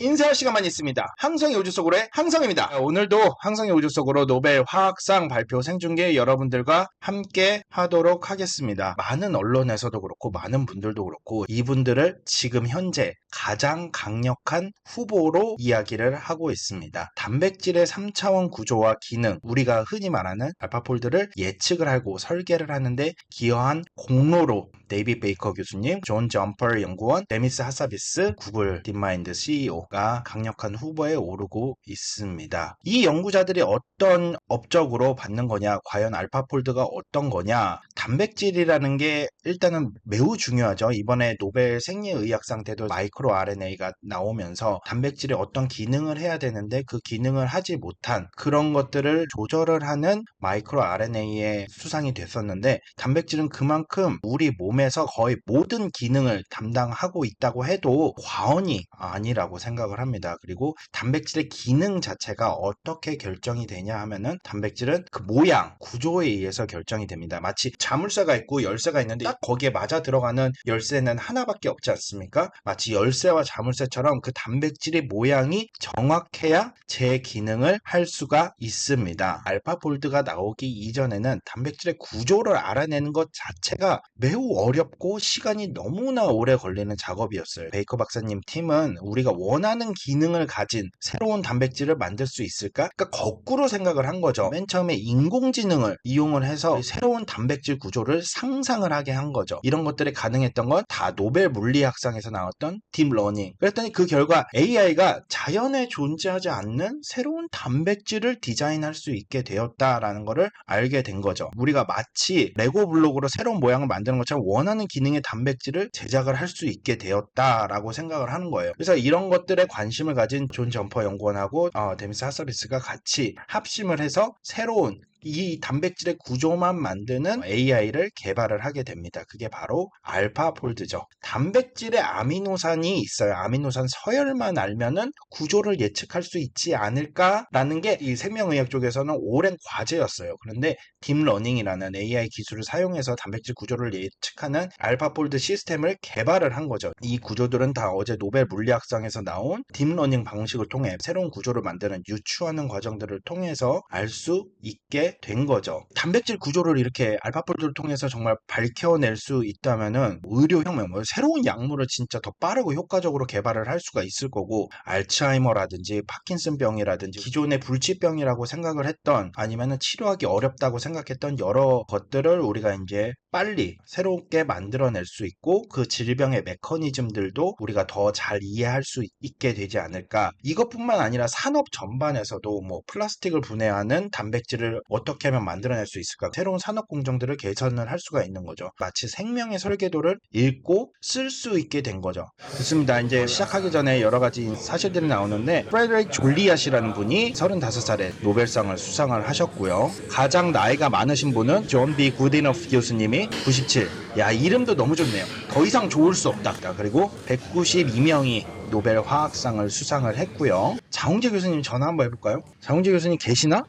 인사할 시간만 있습니다. 항성의 우주 속으로의 항성입니다. 오늘도 항성의 우주 속으로 노벨 화학상 발표 생중계 여러분들과 함께 하도록 하겠습니다. 많은 언론에서도 그렇고 많은 분들도 그렇고 이분들을 지금 현재 가장 강력한 후보로 이야기를 하고 있습니다. 단백질의 3차원 구조와 기능, 우리가 흔히 말하는 알파폴드를 예측을 하고 설계를 하는데 기여한 공로로 데이빗 베이커 교수님, 존 점퍼 연구원, 데미스 하사비스 구글 딥마인드 CEO가 강력한 후보에 오르고 있습니다. 이 연구자들이 어떤 업적으로 받는 거냐, 과연 알파폴드가 어떤 거냐, 단백질이라는 게 일단은 매우 중요하죠. 이번에 노벨 생리의학상 때도 마이크로 RNA가 나오면서 단백질이 어떤 기능을 해야 되는데 그 기능을 하지 못한 그런 것들을 조절을 하는 마이크로 RNA에 수상이 됐었는데, 단백질은 그만큼 우리 몸에서 거의 모든 기능을 담당하고 있다고 해도 과언이 아니라고 생각을 합니다. 그리고 단백질의 기능 자체가 어떻게 결정이 되냐 하면은 단백질은 그 모양, 구조에 의해서 결정이 됩니다. 마치 자물쇠가 있고 열쇠가 있는데 딱 거기에 맞아 들어가는 열쇠는 하나밖에 없지 않습니까? 마치 열쇠와 자물쇠처럼 그 단백질의 모양이 정확해야 제 기능을 할 수가 있습니다. 알파폴드가 나오기 이전에는 단백질의 구조를 알아내는 것 자체가 매우 어렵고 시간이 너무나 오래 걸리는 작업이었어요. 베이커 박사님 팀은 우리가 원하는 기능을 가진 새로운 단백질을 만들 수 있을까? 그러니까 거꾸로 생각을 한 거죠. 맨 처음에 인공지능을 이용을 해서 새로운 단백질 구조를 상상을 하게 한 거죠. 이런 것들이 가능했던 건 다 노벨 물리학상에서 나왔던 딥러닝. 그랬더니 그 결과 AI가 자연에 존재하지 않는 새로운 단백질을 디자인할 수 있게 되었다라는 것을 알게 된 거죠. 우리가 마치 레고 블록으로 새로운 모양을 만드는 것처럼 원하는 기능의 단백질을 제작을 할 수 있게 되었다라고 생각을 하는 거예요. 그래서 이런 것들에 관심을 가진 존 점퍼 연구원하고 데미스 하서비스가 같이 합심을 해서 새로운 이 단백질의 구조만 만드는 AI를 개발을 하게 됩니다. 그게 바로 알파폴드죠. 단백질의 아미노산이 있어요. 아미노산 서열만 알면은 구조를 예측할 수 있지 않을까라는 게 이 생명의학 쪽에서는 오랜 과제였어요. 그런데 딥러닝이라는 AI 기술을 사용해서 단백질 구조를 예측하는 알파폴드 시스템을 개발을 한 거죠. 이 구조들은 다 어제 노벨 물리학상에서 나온 딥러닝 방식을 통해 새로운 구조를 만드는 유추하는 과정들을 통해서 알 수 있게 된 거죠. 단백질 구조를 이렇게 알파폴드를 통해서 정말 밝혀낼 수 있다면은 의료혁명, 새로운 약물을 진짜 더 빠르고 효과적으로 개발을 할 수가 있을 거고, 알츠하이머라든지 파킨슨병이라든지 기존의 불치병이라고 생각을 했던, 아니면은 치료하기 어렵다고 생각했던 여러 것들을 우리가 이제 빨리 새롭게 만들어낼 수 있고, 그 질병의 메커니즘들도 우리가 더 잘 이해할 수 있게 되지 않을까. 이것뿐만 아니라 산업 전반에서도 플라스틱을 분해하는 단백질을 어떻게 하면 만들어낼 수 있을까, 새로운 산업 공정들을 개선을 할 수가 있는 거죠. 마치 생명의 설계도를 읽고 쓸 수 있게 된 거죠. 좋습니다. 이제 시작하기 전에 여러 가지 사실들이 나오는데, 프레드릭 졸리앗이라는 분이 35살에 노벨상을 수상을 하셨고요. 가장 나이가 많으신 분은 존 B. 구디너프 교수님이 97. 야, 이름도 너무 좋네요. 더 이상 좋을 수 없다. 그리고 192명이 노벨 화학상을 수상을 했고요. 장홍재 교수님 전화 한번 해볼까요? 장홍재 교수님 계시나?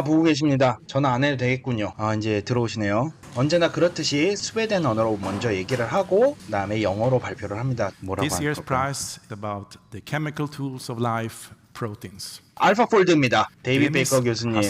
보고 계십니다. 전화 안 해도 되겠군요. 이제 들어오시네요. 언제나 그렇듯이 스웨덴 언어로 먼저 얘기를 하고 그다음에 영어로 발표를 합니다. 뭐라고 This year's 할까요? prize is about the chemical tools of life, proteins. 알파폴드입니다. 데이빗 베이커 교수님,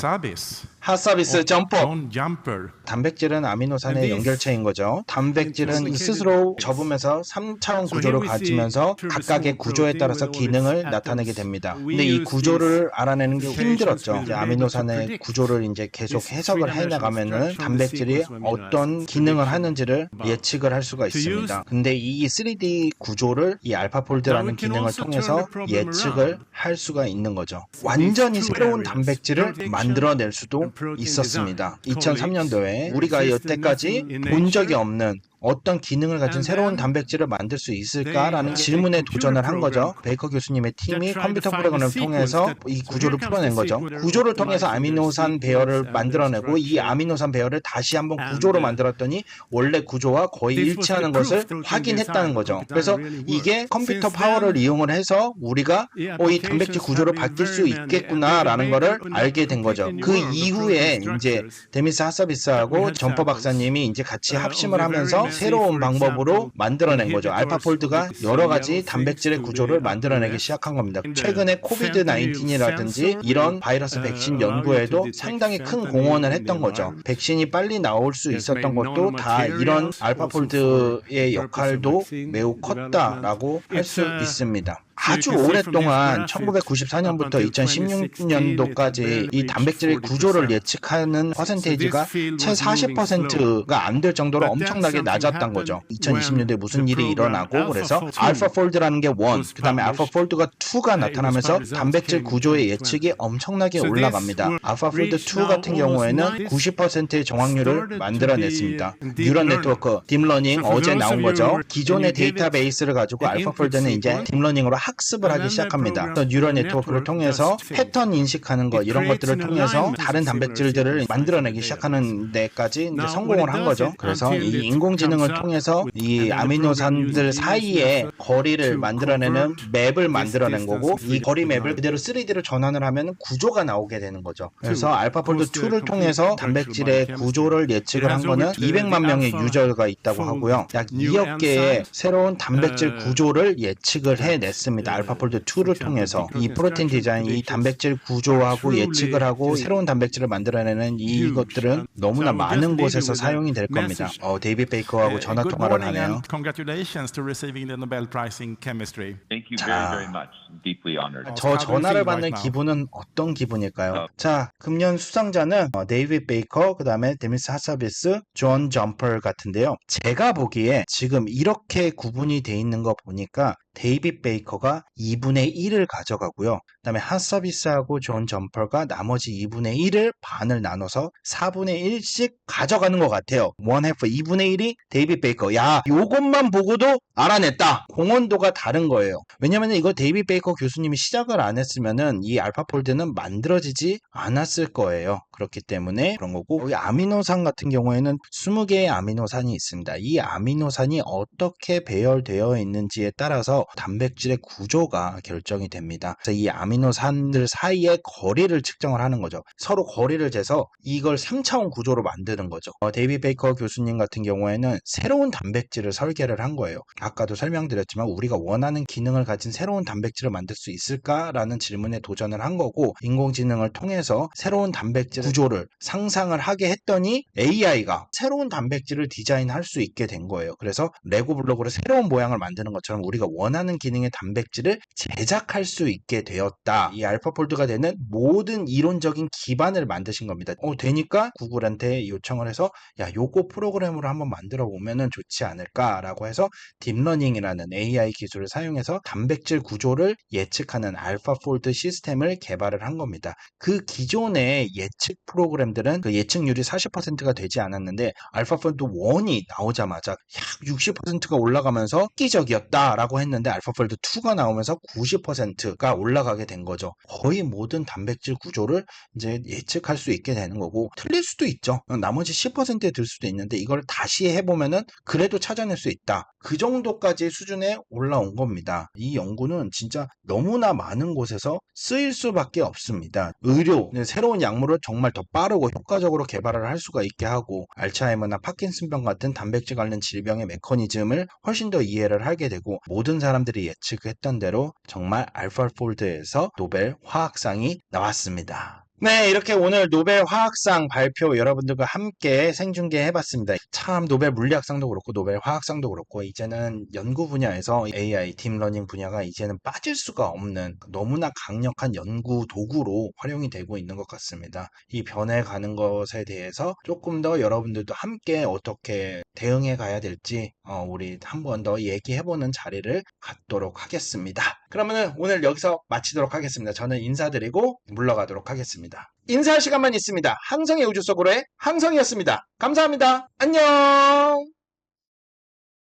하사비스 점퍼. 존 점퍼. 단백질은 아미노산의 연결체인 거죠. 단백질은 스스로 접으면서 3차원 구조를 가지면서 각각의 구조에 따라서 기능을 나타내게 됩니다. 근데 이 구조를 알아내는 게 힘들었죠. 이제 아미노산의 구조를 이제 계속 해석을 해나가면은 단백질이 어떤 기능을 하는지를 예측을 할 수가 있습니다. 근데 이 3D 구조를 이 알파폴드라는 기능을 통해서 예측을 할 수가 있는 거죠. 완전히 새로운 단백질을 만들어낼 수도 있었습니다. 2003년도에 우리가 여태까지 본 적이 없는 어떤 기능을 가진 새로운 단백질을 만들 수 있을까라는 질문에 도전을 한 거죠. 베이커 교수님의 팀이 컴퓨터 프로그램을 통해서 이 구조를 풀어낸 거죠. 구조를 통해서 아미노산 배열을 만들어내고, 이 아미노산 배열을 다시 한번 구조로 만들었더니 원래 구조와 거의 일치하는 것을 확인했다는 거죠. 그래서 이게 컴퓨터 파워를 이용을 해서 우리가 이 단백질 구조를 바뀔 수 있겠구나라는 거를 알게 된 거죠. 그 이후에 이제 데미스 하사비스하고 점퍼 박사님이 이제 같이 합심을 하면서 새로운 방법으로 만들어낸 거죠. 알파폴드가 여러 가지 단백질의 구조를 만들어내기 시작한 겁니다. 최근에 코비드 19이라든지 이런 바이러스 백신 연구에도 상당히 큰 공헌을 했던 거죠. 백신이 빨리 나올 수 있었던 것도 다 이런 알파폴드의 역할도 매우 컸다라고 할 수 있습니다. 아주 오랫동안 1994년부터 2016년도까지 이 단백질의 구조를 예측하는 퍼센테이지가 채 40%가 안 될 정도로 엄청나게 낮았던 거죠. 2020년도에 무슨 일이 일어나고 그래서 알파폴드라는 게 1, 그 다음에 알파폴드가 2가 나타나면서 단백질 구조의 예측이 엄청나게 올라갑니다. 알파폴드 2 같은 경우에는 90%의 정확률을 만들어냈습니다. 뉴런 네트워크, 딥러닝 어제 나온 거죠. 기존의 데이터베이스를 가지고 알파폴드는 이제 딥러닝으로 학습을 하기 시작합니다. 뉴럴 네트워크를 통해서 패턴 인식하는 것 이런 것들을 통해서 다른 단백질들을 만들어내기 시작하는 데까지 이제 성공을 한 거죠. 그래서 이 인공지능을 통해서 이 아미노산들 사이에 거리를 만들어내는 맵을 만들어낸 거고 이 거리 맵을 그대로 3D로 전환을 하면 구조가 나오게 되는 거죠. 그래서 알파폴드 2를 통해서 단백질의 구조를 예측을 한 거는 200만 명의 유저가 있다고 하고요. 약 2억 개의 새로운 단백질 구조를 예측을 해냈습니다. 알파폴드 2를 통해서 이 프로틴 디자인, 이 단백질 구조하고 예측을 하고 새로운 단백질을 만들어내는 이것들은 너무나 많은 곳에서 사용이 될 겁니다. 데이빗 베이커하고 전화 통화를 하네요. Congratulations to receiving the Nobel Prize in Chemistry. Thank you very much. Deeply honored. 저 전화를 받는 기분은 어떤 기분일까요? 자, 금년 수상자는 데이빗 베이커, 그 다음에 데미스 하사비스, 존 점펄 같은데요. 제가 보기에 지금 이렇게 구분이 돼 있는 거 보니까 데이빗 베이커가 2분의 1을 가져가고요. 그 다음에 핫서비스하고 존 점펄가 나머지 2분의 1을 반을 나눠서 4분의 1씩 가져가는 것 같아요. 1/2, 2분의 1이 데이빗 베이커. 야, 요것만 보고도 알아냈다. 공헌도가 다른 거예요. 왜냐면 이거 데이빗 베이커 교수님이 시작을 안 했으면은 이 알파폴드는 만들어지지 않았을 거예요. 그렇기 때문에 그런 거고, 여기 아미노산 같은 경우에는 20개의 아미노산이 있습니다. 이 아미노산이 어떻게 배열되어 있는지에 따라서 단백질의 구조가 결정이 됩니다. 그래서 이 아미노산들 사이의 거리를 측정을 하는 거죠. 서로 거리를 재서 이걸 3차원 구조로 만드는 거죠. 데이빗 베이커 교수님 같은 경우에는 새로운 단백질을 설계를 한 거예요. 아까도 설명드렸지만 우리가 원하는 기능을 가진 새로운 단백질을 만들 수 있을까라는 질문에 도전을 한 거고, 인공지능을 통해서 새로운 단백질 구조를 상상을 하게 했더니 AI가 새로운 단백질을 디자인할 수 있게 된 거예요. 그래서 레고 블록으로 새로운 모양을 만드는 것처럼 우리가 원하는 기능의 단백질을 제작할 수 있게 되었다. 이 알파폴드가 되는 모든 이론적인 기반을 만드신 겁니다. 되니까 구글한테 요청을 해서 야, 요거 프로그램으로 한번 만들어 보면은 좋지 않을까라고 해서 딥러닝이라는 AI 기술을 사용해서 단백질 구조를 예측하는 알파폴드 시스템을 개발을 한 겁니다. 그 기존의 예측 프로그램들은 그 예측률이 40%가 되지 않았는데 알파폴드 1이 나오자마자 약 60%가 올라가면서 획기적이었다라고 했는데 알파폴드 2가 나오면서 90%가 올라가게 된 거죠. 거의 모든 단백질 구조를 이제 예측할 수 있게 되는 거고, 틀릴 수도 있죠. 나머지 10%에 들 수도 있는데 이걸 다시 해보면은 그래도 찾아낼 수 있다. 그 정도까지 수준에 올라온 겁니다. 이 연구는 진짜 너무나 많은 곳에서 쓰일 수밖에 없습니다. 의료, 새로운 약물을 정말 더 빠르고 효과적으로 개발을 할 수가 있게 하고, 알츠하이머나 파킨슨병 같은 단백질 관련 질병의 메커니즘을 훨씬 더 이해를 하게 되고, 모든 사람들이 예측했던 대로 정말 알파폴드에서 노벨 화학상이 나왔습니다. 네, 이렇게 오늘 노벨 화학상 발표 여러분들과 함께 생중계 해봤습니다. 참 노벨 물리학상도 그렇고 노벨 화학상도 그렇고 이제는 연구 분야에서 AI, 딥러닝 분야가 이제는 빠질 수가 없는 너무나 강력한 연구 도구로 활용이 되고 있는 것 같습니다. 이 변해가는 것에 대해서 조금 더 여러분들도 함께 어떻게 대응해 가야 될지 우리 한 번 더 얘기해보는 자리를 갖도록 하겠습니다. 그러면 오늘 여기서 마치도록 하겠습니다. 저는 인사드리고 물러가도록 하겠습니다. 인사할 시간만 있습니다. 항성의 우주 속으로의 항성이었습니다. 감사합니다. 안녕.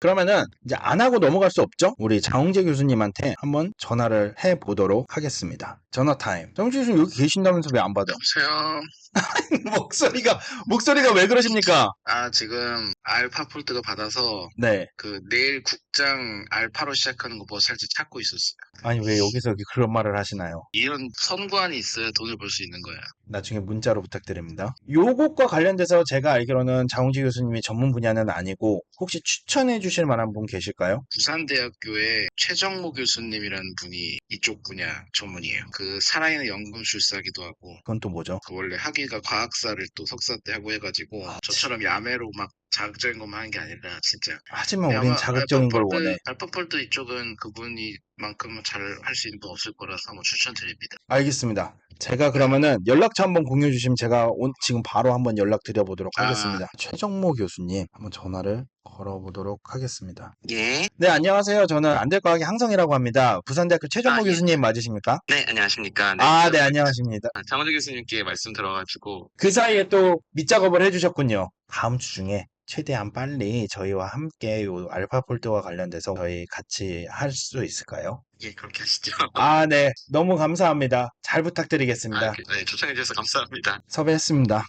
그러면은 이제 안 하고 넘어갈 수 없죠? 우리 장홍재 교수님한테 한번 전화를 해보도록 하겠습니다. 전화 타임. 장홍재 교수님 여기 계신다면서 왜 안 받아? 여보세요. 목소리가 왜 그러십니까? 지금 알파폴드가 받아서 네. 내일 직장 알파로 시작하는 거 뭐 살짝 찾고 있었어요. 아니, 왜 여기서 그런 말을 하시나요? 이런 선관이 있어야 돈을 벌 수 있는 거야. 나중에 문자로 부탁드립니다. 요것과 관련돼서 제가 알기로는 장홍지 교수님이 전문 분야는 아니고 혹시 추천해 주실 만한 분 계실까요? 부산대학교의 최정모 교수님이라는 분이 이쪽 분야 전문이에요. 그 살아있는 연금술사기도 하고 그건 또 뭐죠? 그 원래 학위가 과학사를 또 석사 때 하고 해가지고 저처럼 야매로 막 자극적인 것만 하는 게 아니라 진짜 하지만 우린 자극적인 걸 원해. 알파폴드 이쪽은 그분이만큼은 잘 할 수 있는 분 없을 거라서 한번 추천드립니다. 알겠습니다. 제가 그러면은 연락처 한번 공유해 주시면 제가 지금 바로 한번 연락 드려보도록 아. 하겠습니다. 최정모 교수님 한번 전화를 걸어보도록 하겠습니다. 예. 네, 안녕하세요. 저는 안될과학의 항성이라고 합니다. 부산대학교 최정모 아, 예. 교수님 맞으십니까? 네, 안녕하십니까. 아, 네, 안녕하십니다. 장원재 교수님께 말씀 들어가지고, 그 사이에 또 밑작업을 해주셨군요. 다음 주 중에 최대한 빨리 저희와 함께 요 알파폴드와 관련돼서 저희 같이 할 수 있을까요? 예, 그렇게 하시죠. 아, 네. 너무 감사합니다. 잘 부탁드리겠습니다. 네, 초청해주셔서 감사합니다. 섭외했습니다.